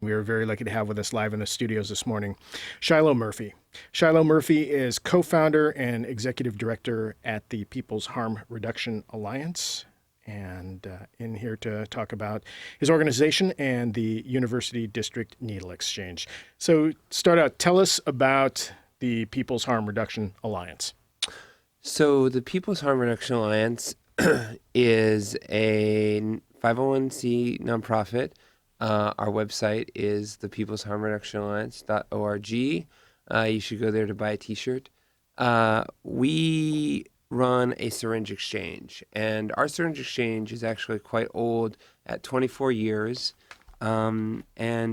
We are very lucky to have with us live in the studios this morning Shilo Murphy. Shilo Murphy is co founder and executive director at the People's Harm Reduction Alliance, and in here to talk about his organization and the University District Needle Exchange. So, start out, tell us about the People's Harm Reduction Alliance. So the People's Harm Reduction Alliance is a 501c nonprofit. Our website is the People's Harm Reduction Alliance.org. You should go there to buy a T-shirt. We run a syringe exchange, and our syringe exchange is actually quite old at 24 years. And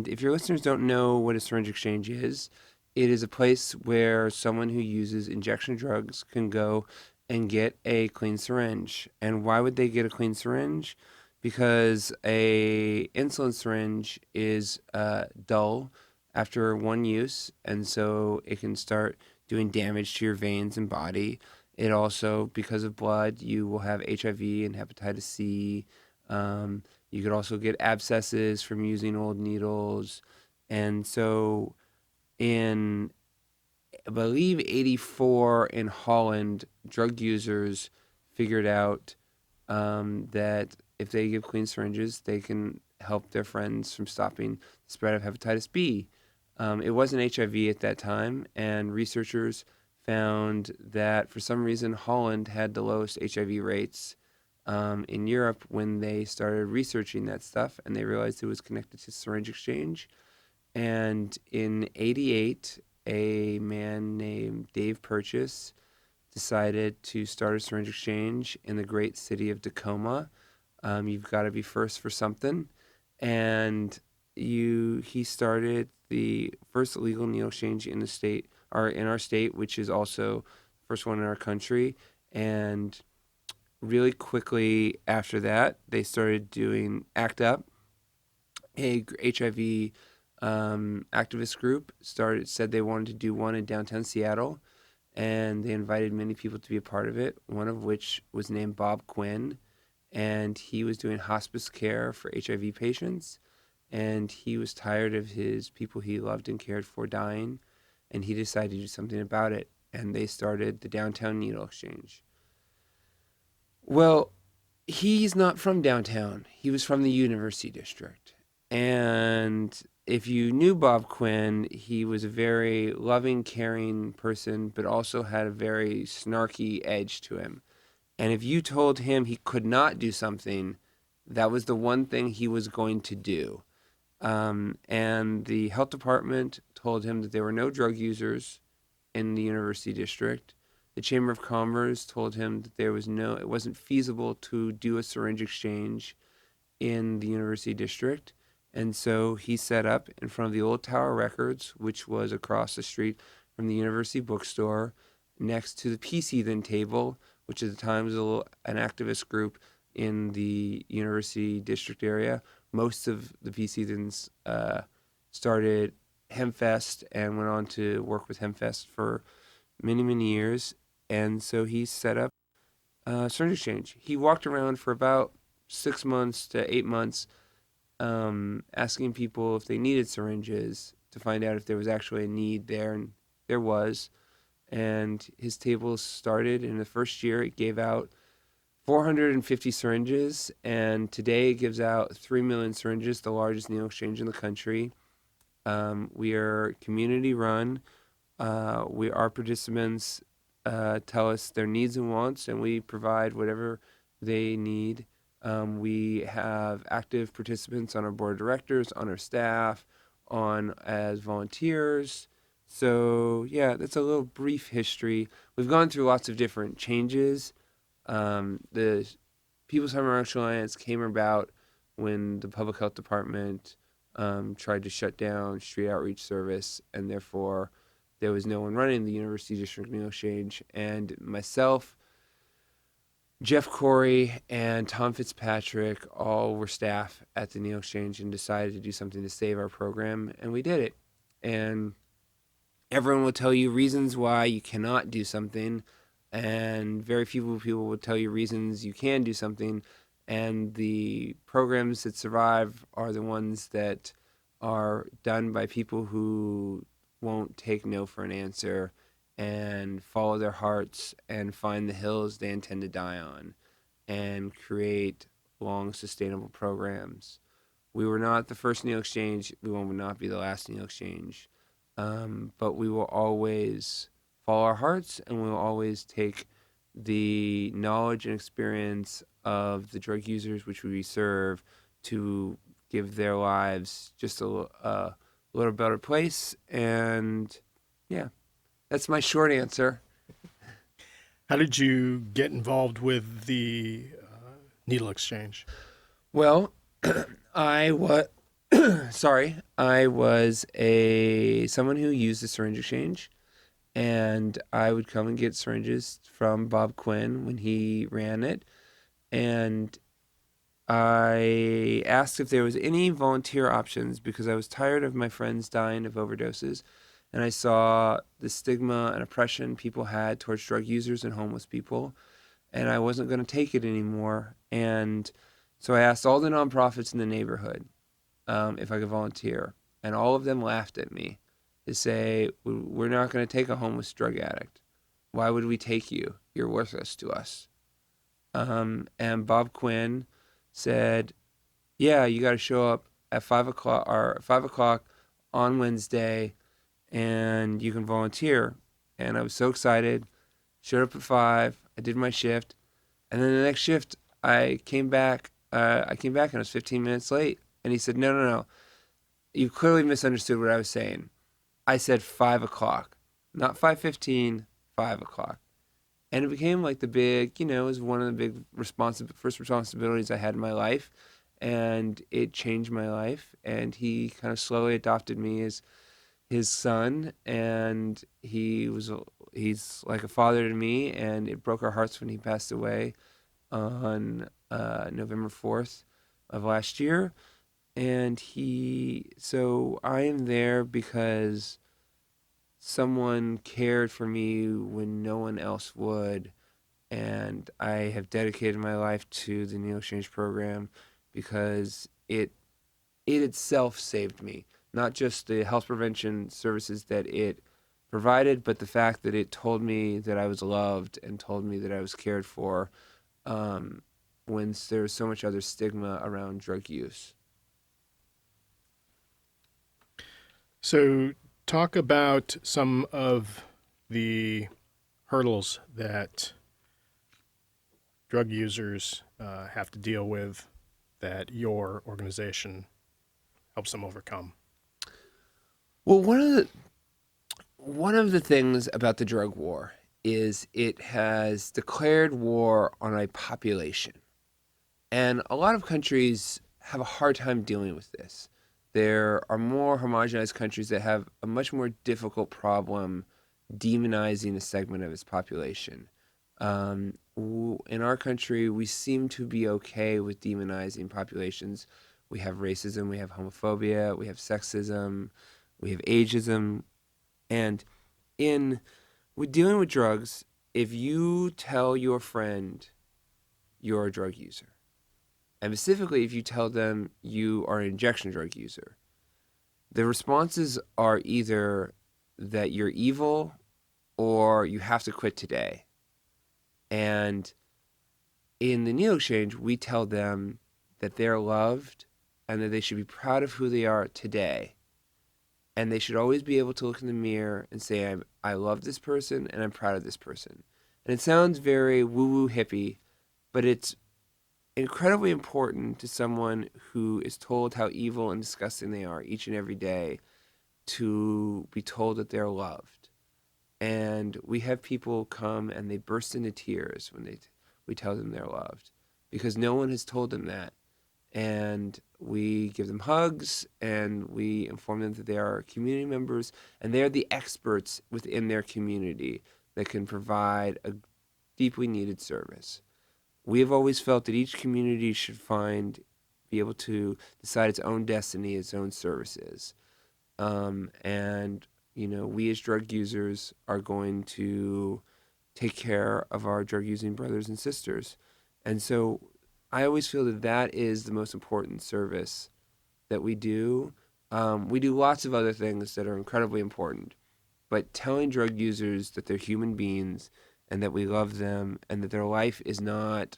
if your listeners don't know what a syringe exchange is, it is a place where someone who uses injection drugs can go and get a clean syringe. And why would they get a clean syringe? Because a insulin syringe is dull after one use, and so it can start doing damage to your veins and body. It also, because of blood, you will have HIV and hepatitis C. You could also get abscesses from using old needles. And so in, I believe, 84 in Holland, drug users figured out that if they give clean syringes, they can help their friends from stopping the spread of hepatitis B. It wasn't HIV at that time, and researchers found that for some reason Holland had the lowest HIV rates in Europe when they started researching that stuff, and they realized it was connected to syringe exchange. And in '88, a man named Dave Purchase decided to start a syringe exchange in the great city of Tacoma. You've got to be first for something. And he started the first illegal needle exchange in the state, or in our state, which is also the first one in our country. And really quickly after that, they started doing ACT UP, a HIV activist group said they wanted to do one in downtown Seattle, and they invited many people to be a part of it. One of which was named Bob Quinn, and he was doing hospice care for HIV patients, and he was tired of his people he loved and cared for dying, and he decided to do something about it. And they started the Downtown Needle Exchange. Well, he's not from downtown. He was from the University District. And if you knew Bob Quinn, he was a very loving, caring person, but also had a very snarky edge to him. And if you told him he could not do something, that was the one thing he was going to do. And the health department told him that there were no drug users in the University District. The Chamber of Commerce told him that it wasn't feasible to do a syringe exchange in the University District. And so he set up in front of the old Tower Records, which was across the street from the University Bookstore, next to the Peace Heathen table, which at the time was an activist group in the University District area. Most of the Peace Heathens started Hempfest and went on to work with Hempfest for many, many years. And so he set up syringe exchange. He walked around for about 6 months to 8 months, asking people if they needed syringes to find out if there was actually a need there, and there was. And his table started in the first year. It gave out 450 syringes, and today it gives out 3 million syringes, the largest needle exchange in the country. We are community run. Our participants tell us their needs and wants, and we provide whatever they need. We have active participants on our board of directors, on our staff, on as volunteers. So yeah, that's a little brief history. We've gone through lots of different changes. The People's Harm Reduction Alliance came about when the public health department tried to shut down street outreach service, and therefore there was no one running the University District Needle Exchange. And myself, Jeff Corey, and Tom Fitzpatrick all were staff at the Needle Exchange and decided to do something to save our program, and we did it. And everyone will tell you reasons why you cannot do something, and very few people will tell you reasons you can do something. And the programs that survive are the ones that are done by people who won't take no for an answer and follow their hearts and find the hills they intend to die on and create long, sustainable programs. We were not the first Neil Exchange. We will not be the last Neil Exchange. But we will always follow our hearts, and we will always take the knowledge and experience of the drug users which we serve to give their lives just a little better place. And yeah, that's my short answer. How did you get involved with the needle exchange? Well, I was sorry, I was a someone who used the syringe exchange, and I would come and get syringes from Bob Quinn when he ran it, and I asked if there was any volunteer options because I was tired of my friends dying of overdoses, and I saw the stigma and oppression people had towards drug users and homeless people, and I wasn't going to take it anymore. And so I asked all the nonprofits in the neighborhood if I could volunteer, and all of them laughed at me to say, "We're not going to take a homeless drug addict. Why would we take you? You're worthless to us." And Bob Quinn said, "Yeah, you got to show up at 5 o'clock or 5 o'clock on Wednesday, and you can volunteer." And I was so excited. Showed up at 5. I did my shift, and then the next shift, I came back. I came back and I was 15 minutes late. And he said, "No, no, no. You clearly misunderstood what I was saying. I said 5 o'clock, not 5:15. 5 o'clock." And it became like the big, it was one of the big first responsibilities I had in my life, and it changed my life. And he kind of slowly adopted me as his son, and he's like a father to me. And it broke our hearts when he passed away on November 4th of last year. And so I am there because someone cared for me when no one else would. And I have dedicated my life to the Neil Exchange program because it itself saved me. Not just the health prevention services that it provided, but the fact that it told me that I was loved and told me that I was cared for when there's so much other stigma around drug use. So, talk about some of the hurdles that drug users have to deal with that your organization helps them overcome. Well, one of the things about the drug war is it has declared war on a population. And a lot of countries have a hard time dealing with this. There are more homogenized countries that have a much more difficult problem demonizing a segment of its population. In our country, we seem to be okay with demonizing populations. We have racism, we have homophobia, we have sexism, we have ageism. And in with dealing with drugs, if you tell your friend you're a drug user, and specifically if you tell them you are an injection drug user, the responses are either that you're evil or you have to quit today. And in the Neil Exchange, we tell them that they're loved and that they should be proud of who they are today. And they should always be able to look in the mirror and say, I love this person and I'm proud of this person. And it sounds very woo-woo hippie, but it's incredibly important to someone who is told how evil and disgusting they are each and every day to be told that they're loved. And we have people come and they burst into tears when we tell them they're loved because no one has told them that. And we give them hugs and we inform them that they are community members and they're the experts within their community that can provide a deeply needed service. We have always felt that each community should be able to decide its own destiny, its own services. And we as drug users are going to take care of our drug using brothers and sisters. And so I always feel that that is the most important service that we do. We do lots of other things that are incredibly important. But telling drug users that they're human beings and that we love them and that their life is not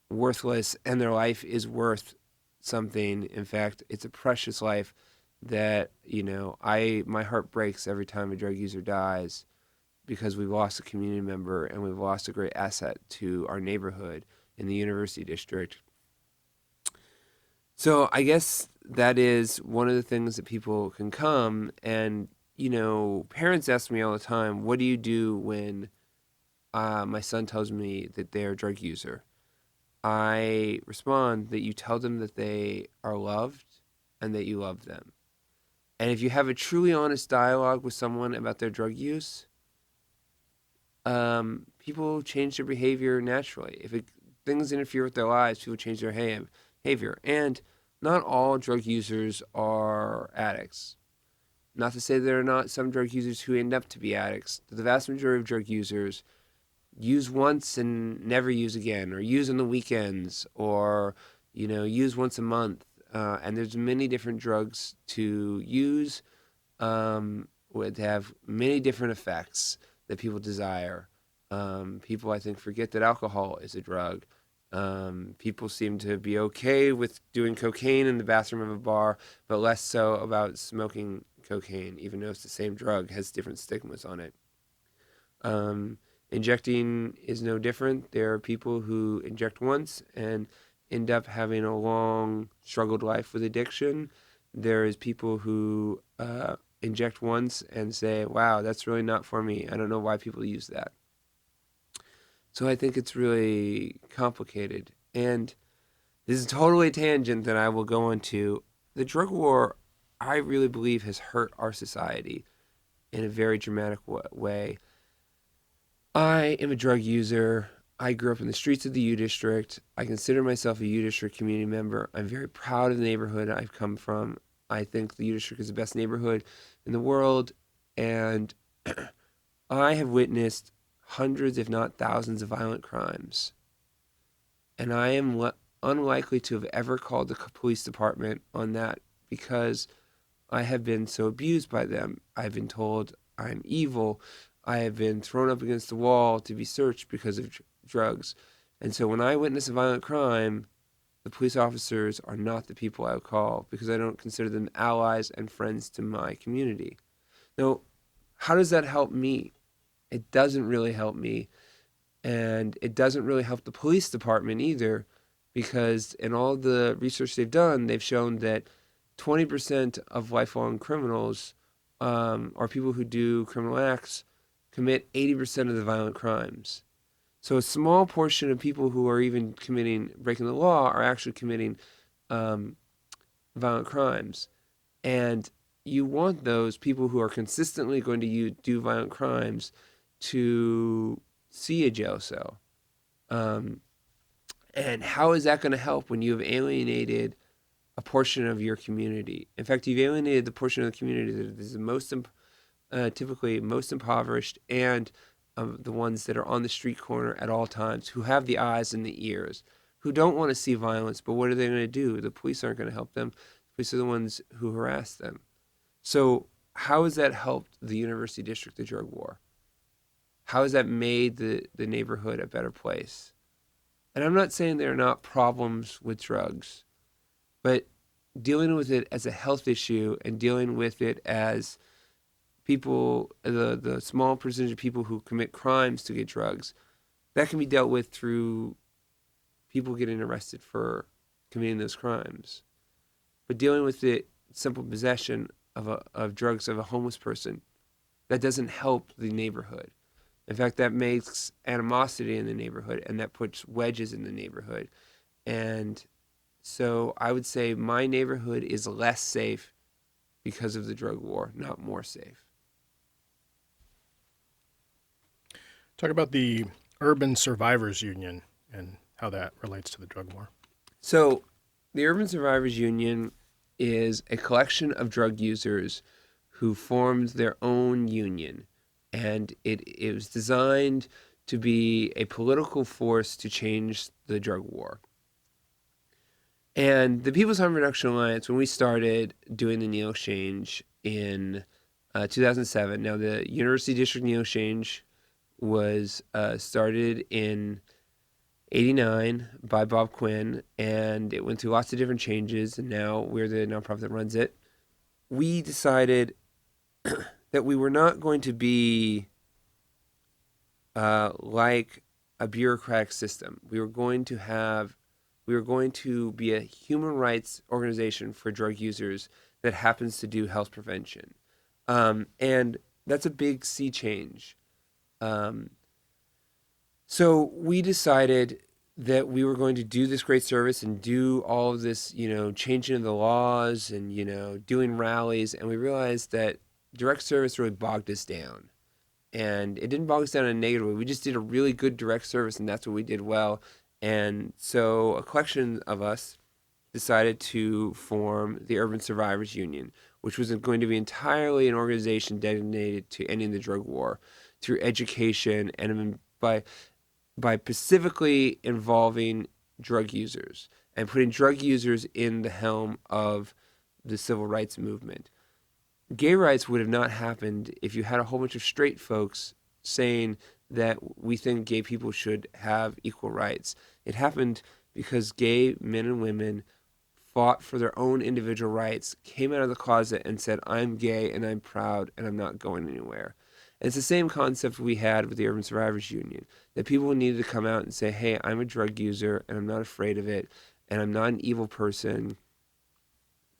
worthless and their life is worth something. In fact, it's a precious life that, my heart breaks every time a drug user dies because we've lost a community member and we've lost a great asset to our neighborhood in the university district. So I guess that is one of the things that people can come and, parents ask me all the time, what do you do when my son tells me that they're a drug user? I respond that you tell them that they are loved and that you love them. And if you have a truly honest dialogue with someone about their drug use, people change their behavior naturally. Things interfere with their lives, people change their behavior. And not all drug users are addicts. Not to say there are not some drug users who end up to be addicts. The vast majority of drug users use once and never use again, or use on the weekends, or use once a month. And there's many different drugs to use that have many different effects that people desire. People, I think, forget that alcohol is a drug. People seem to be okay with doing cocaine in the bathroom of a bar, but less so about smoking cocaine, even though it's the same drug, has different stigmas on it. Um, Injecting is no different. There are people who inject once and end up having a long, struggled life with addiction. There is people who inject once and say, wow, that's really not for me. I don't know why people use that. So I think it's really complicated. And this is totally a tangent that I will go into. The drug war, I really believe, has hurt our society in a very dramatic way. I am a drug user. I grew up in the streets of the U District. I consider myself a U District community member. I'm very proud of the neighborhood I've come from. I think the U District is the best neighborhood in the world. And I have witnessed hundreds, if not thousands, of violent crimes. And I am unlikely to have ever called the police department on that because I have been so abused by them. I've been told I'm evil. I have been thrown up against the wall to be searched because of drugs. And so when I witness a violent crime, the police officers are not the people I would call because I don't consider them allies and friends to my community. Now, how does that help me? It doesn't really help me. And it doesn't really help the police department either because in all the research they've done, they've shown that 20% of lifelong criminals or people who do criminal acts commit 80% of the violent crimes. So a small portion of people who are even breaking the law are actually committing violent crimes. And you want those people who are consistently going to do violent crimes to see a jail cell. And how is that going to help when you have alienated a portion of your community? In fact, you've alienated the portion of the community that is the most typically most impoverished and the ones that are on the street corner at all times, who have the eyes and the ears, who don't want to see violence, but what are they going to do? The police aren't going to help them. The police are the ones who harass them. So how has that helped the university district, the drug war? How has that made the neighborhood a better place? And I'm not saying there are not problems with drugs, but dealing with it as a health issue and dealing with it as people, the small percentage of people who commit crimes to get drugs, that can be dealt with through people getting arrested for committing those crimes. But dealing with the simple possession of drugs of a homeless person, that doesn't help the neighborhood. In fact, that makes animosity in the neighborhood and that puts wedges in the neighborhood. And so I would say my neighborhood is less safe because of the drug war, not more safe. Talk about the Urban Survivors Union and how that relates to the drug war. So the Urban Survivors Union is a collection of drug users who formed their own union. And it was designed to be a political force to change the drug war. And the People's Harm Reduction Alliance, when we started doing the Needle Exchange in 2007, now the University District Needle Exchange was started in '89 by Bob Quinn, and it went through lots of different changes, and now we're the nonprofit that runs it. We decided that we were not going to be like a bureaucratic system. We were going to be a human rights organization for drug users that happens to do health prevention. And that's a big sea change. Um, so we decided that we were going to do this great service and do all of this, changing of the laws and, doing rallies. And we realized that direct service really bogged us down. And it didn't bog us down in a negative way. We just did a really good direct service, and that's what we did well. And so a collection of us decided to form the Urban Survivors Union, which was going to be entirely an organization dedicated to ending the drug war through education and by specifically involving drug users and putting drug users in the helm of the civil rights movement. Gay rights would have not happened if you had a whole bunch of straight folks saying that we think gay people should have equal rights. It happened because gay men and women fought for their own individual rights, came out of the closet and said, I'm gay and I'm proud and I'm not going anywhere. And it's the same concept we had with the Urban Survivors Union, that people needed to come out and say, hey, I'm a drug user and I'm not afraid of it and I'm not an evil person.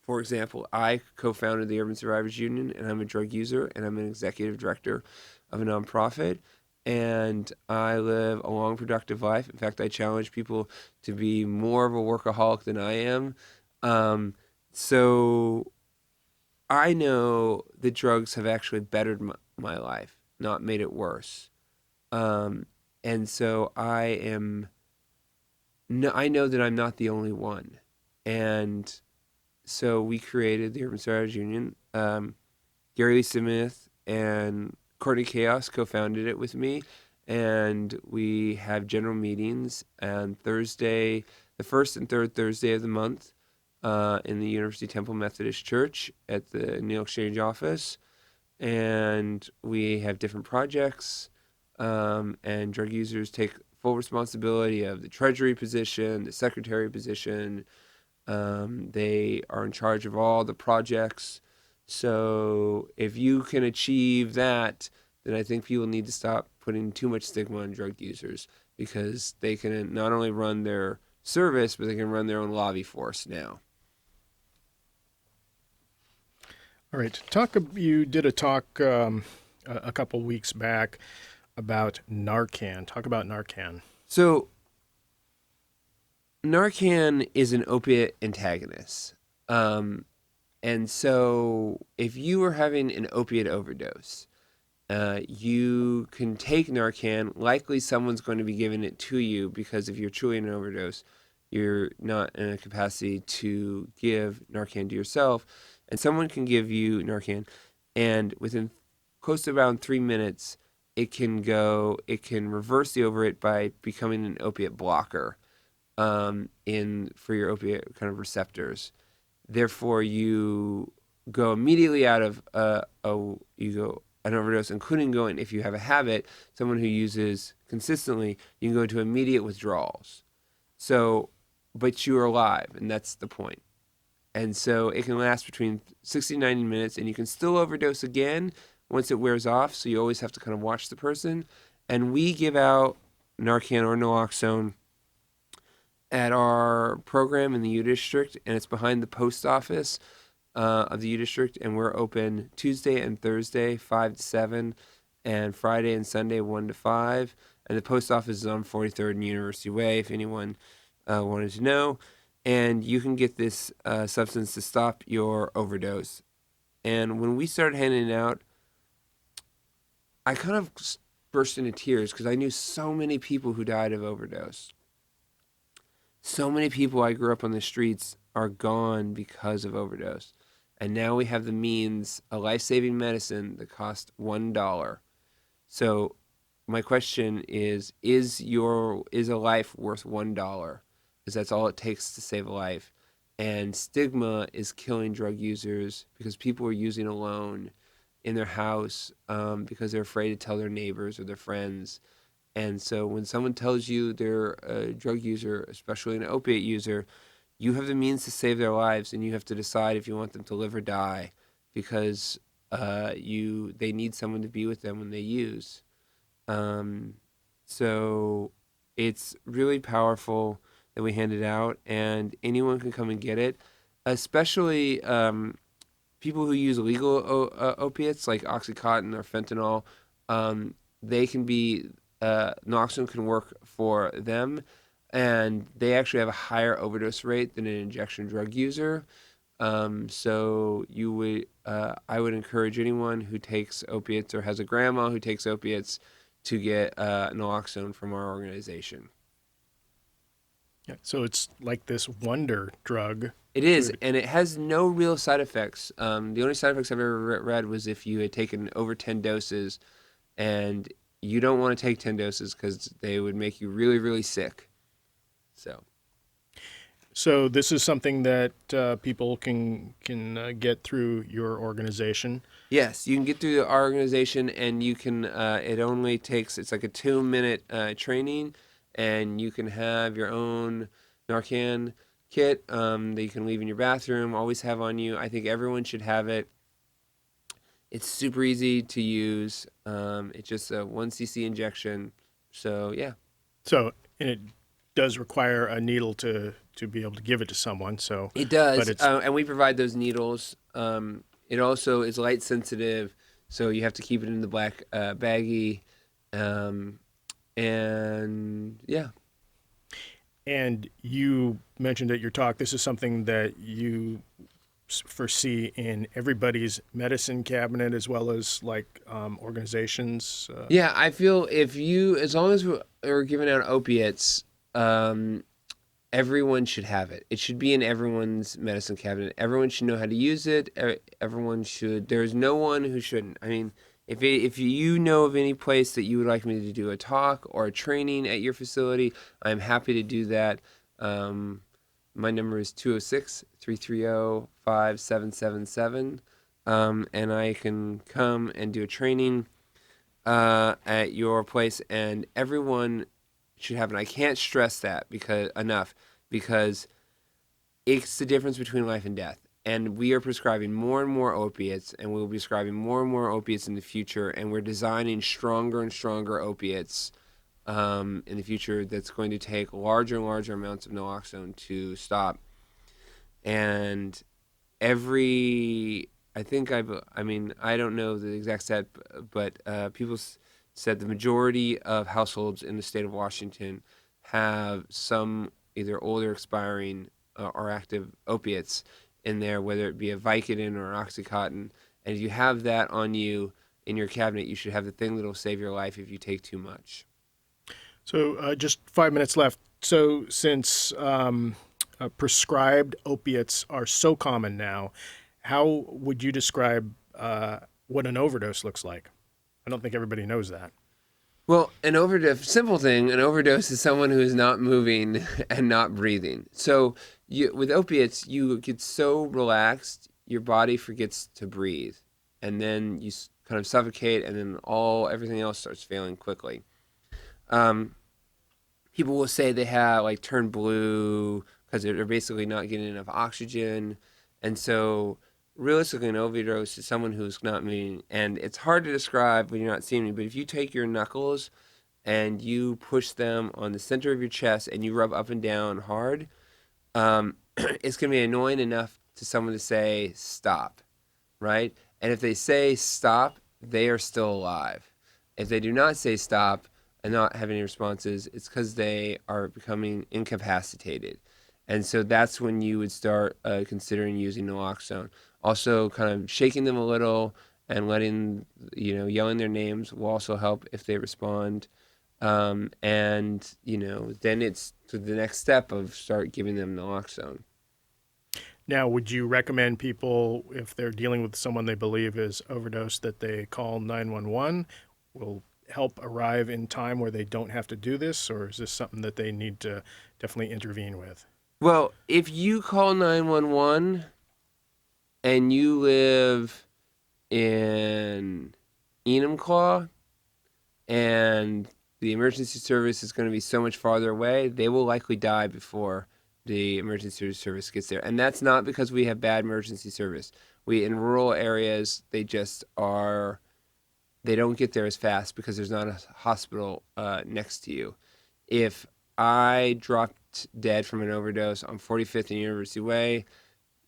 For example, I co-founded the Urban Survivors Union, and I'm a drug user, and I'm an executive director of a nonprofit, and I live a long, productive life. In fact, I challenge people to be more of a workaholic than I am. So I know that drugs have actually bettered my life, not made it worse. Um, and so I know that I'm not the only one. And so we created the Urban Survivors Union. Gary Lee Smith and Courtney Chaos co-founded it with me, and we have general meetings on Thursday, the first and third Thursday of the month, in the University Temple Methodist Church at the Needle Exchange office, and we have different projects, and drug users take full responsibility of the treasury position, the secretary position. They are in charge of all the projects. So if you can achieve that, then I think people need to stop putting too much stigma on drug users, because they can not only run their service, but they can run their own lobby force now. All right. You did a talk a couple weeks back about Narcan. Talk about Narcan. So Narcan is an opiate antagonist. And so if you are having an opiate overdose, you can take Narcan. Likely someone's going to be giving it to you, because if you're truly in an overdose, you're not in a capacity to give Narcan to yourself. And someone can give you Narcan, and within close to around 3 minutes, it can reverse the overhit by becoming an opiate blocker, in for your opiate kind of receptors. Therefore, you go immediately out of you go an overdose, including going, if you have a habit, someone who uses consistently, you can go into immediate withdrawals. So, but you are alive, and that's the point. And so it can last between 60 and 90 minutes, and you can still overdose again once it wears off. So you always have to kind of watch the person. And we give out Narcan or naloxone at our program in the U District, and it's behind the post office of the U District, and we're open Tuesday and Thursday, 5 to 7, and Friday and Sunday, 1 to 5. And the post office is on 43rd and University Way, if anyone wanted to know. And you can get this substance to stop your overdose. And when we started handing it out, I kind of burst into tears, because I knew so many people who died of overdose. So many people I grew up on the streets are gone because of overdose. And now we have the means, a life-saving medicine that costs $1. So my question is a life worth $1? Because that's all it takes to save a life. And Stigma is killing drug users because people are using alone in their house because they're afraid to tell their neighbors or their friends. And so when someone tells you they're a drug user, especially an opiate user, you have the means to save their lives, and you have to decide if you want them to live or die, because they need someone to be with them when they use. Um, so it's really powerful that we hand it out, and anyone can come and get it, especially people who use legal opiates like OxyContin or fentanyl. They can be naloxone can work for them, and they actually have a higher overdose rate than an injection drug user. So I would encourage anyone who takes opiates or has a grandma who takes opiates to get naloxone from our organization. Yeah. So it's like this wonder drug. It is, and it has no real side effects. The only side effects I've ever read was if you had taken over 10 doses, and you don't want to take 10 doses because they would make you really, really sick. So. So this is something that people can get through your organization. Yes, you can get through our organization, and you can. It only takes. It's like a 2-minute training, and you can have your own Narcan kit that you can leave in your bathroom. Always have on you. I think everyone should have it. It's super easy to use. It's just a 1 cc injection. So yeah. So and it does require a needle to be able to give it to someone. So It but does, it's and we provide those needles. It also is light sensitive, so you have to keep it in the black baggie. Um, and yeah, and you mentioned at your talk this is something that you foresee in everybody's medicine cabinet as well as like organizations. yeah. I feel as long as we're giving out opiates, everyone should have it. It should be in everyone's medicine cabinet. Everyone should know how to use it. Everyone should. There's no one who shouldn't. I mean, if you know of any place that you would like me to do a talk or a training at your facility, I'm happy to do that. Um, my number is 206-330-5777. And I can come and do a training at your place, and everyone should have it. I can't stress that because it's the difference between life and death. And we are prescribing more and more opiates, and we'll be prescribing more and more opiates in the future. And we're designing stronger and stronger opiates in the future that's going to take larger and larger amounts of naloxone to stop. And I think I mean, I don't know the exact stat, but people said the majority of households in the state of Washington have some either old or expiring or active opiates in there, whether it be a Vicodin or Oxycontin. And if you have that on you in your cabinet, you should have the thing that'll save your life if you take too much. So just 5 minutes left. So since prescribed opiates are so common now, how would you describe what an overdose looks like? I don't think everybody knows that. Well, an overdose is someone who is not moving and not breathing. So with opiates, you get so relaxed, your body forgets to breathe, and then you kind of suffocate, and then everything else starts failing quickly. Um, People will say they have like turn blue because they're basically not getting enough oxygen, and so realistically, an overdose is someone who's not moving, and it's hard to describe when you're not seeing me. But if you take your knuckles and you push them on the center of your chest and you rub up and down hard, it's going to be annoying enough to someone to say stop, right? And if they say stop, they are still alive. If they do not say stop and not have any responses, it's because they are becoming incapacitated. And so that's when you would start considering using naloxone. Also, kind of shaking them a little and yelling their names will also help if they respond. Then it's to the next step of start giving them naloxone. Now, would you recommend people, if they're dealing with someone they believe is overdosed, that they call 911? Will help arrive in time where they don't have to do this, or is this something that they need to definitely intervene with? Well, if you call 911 and you live in Enumclaw and the emergency service is going to be so much farther away, they will likely die before the emergency service gets there. And that's not because we have bad emergency service. We in rural areas, they don't get there as fast because there's not a hospital next to you. If I dropped dead from an overdose on 45th and University Way,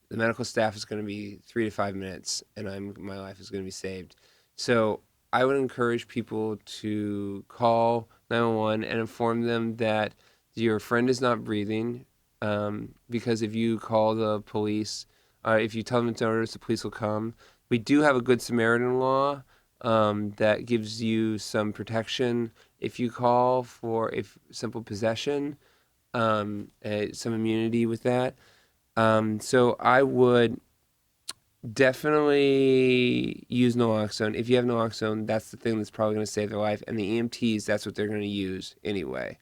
the medical staff is going to be 3 to 5 minutes, and my life is going to be saved. So I would encourage people to call 911 and inform them that your friend is not breathing, because if you call the police, if you tell them it's overdose, the police will come. We do have a Good Samaritan law that gives you some protection if you call for a simple possession, some immunity with that. So I would definitely use naloxone. If you have naloxone, that's the thing that's probably going to save their life. And the EMTs, that's what they're going to use anyway.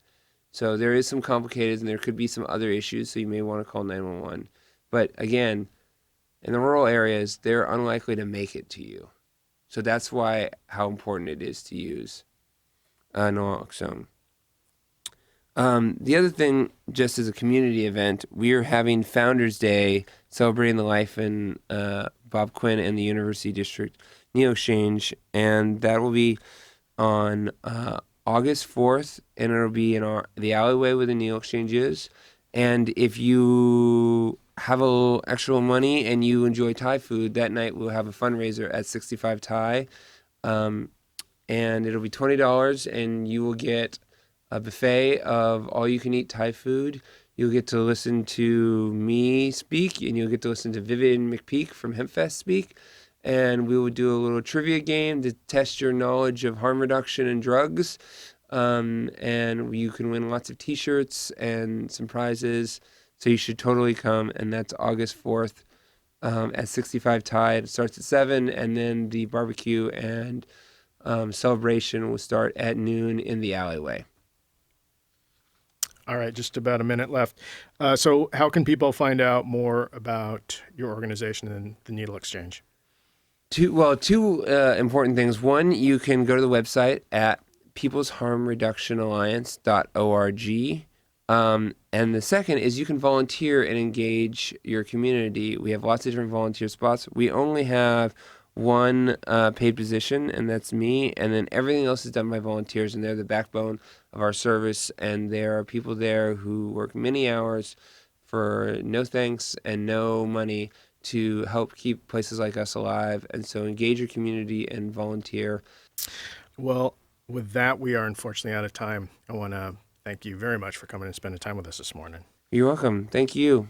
So there is some complicated, and there could be some other issues. So you may want to call 911. But again, in the rural areas, they're unlikely to make it to you. So that's why how important it is to use naloxone. The other thing, just as a community event, we are having Founders Day celebrating the life and Bob Quinn and the University District Neo Exchange, and that will be on August 4th, and it'll be in the alleyway where the Neo Exchange is. And if you have a little extra money and you enjoy Thai food, that night we'll have a fundraiser at 65 Thai, and it'll be $20, and you will get a buffet of all-you-can-eat Thai food. You'll get to listen to me speak, and you'll get to listen to Vivian McPeak from HempFest speak. And we will do a little trivia game to test your knowledge of harm reduction and drugs. And you can win lots of T-shirts and some prizes. So you should totally come. And that's August 4th at 65 Thai. It starts at 7, and then the barbecue and celebration will start at noon in the alleyway. All right, just about a minute left. So, how can people find out more about your organization and the Needle Exchange? Two important things. One, you can go to the website at peoplesharmreductionalliance.org. And the second is you can volunteer and engage your community. We have lots of different volunteer spots. We only have one paid position, and that's me. And then everything else is done by volunteers, and they're the backbone of our service. And there are people there who work many hours for no thanks and no money to help keep places like us alive. And so engage your community and volunteer. Well, with that, we are unfortunately out of time. I want to thank you very much for coming and spending time with us this morning. You're welcome. Thank you.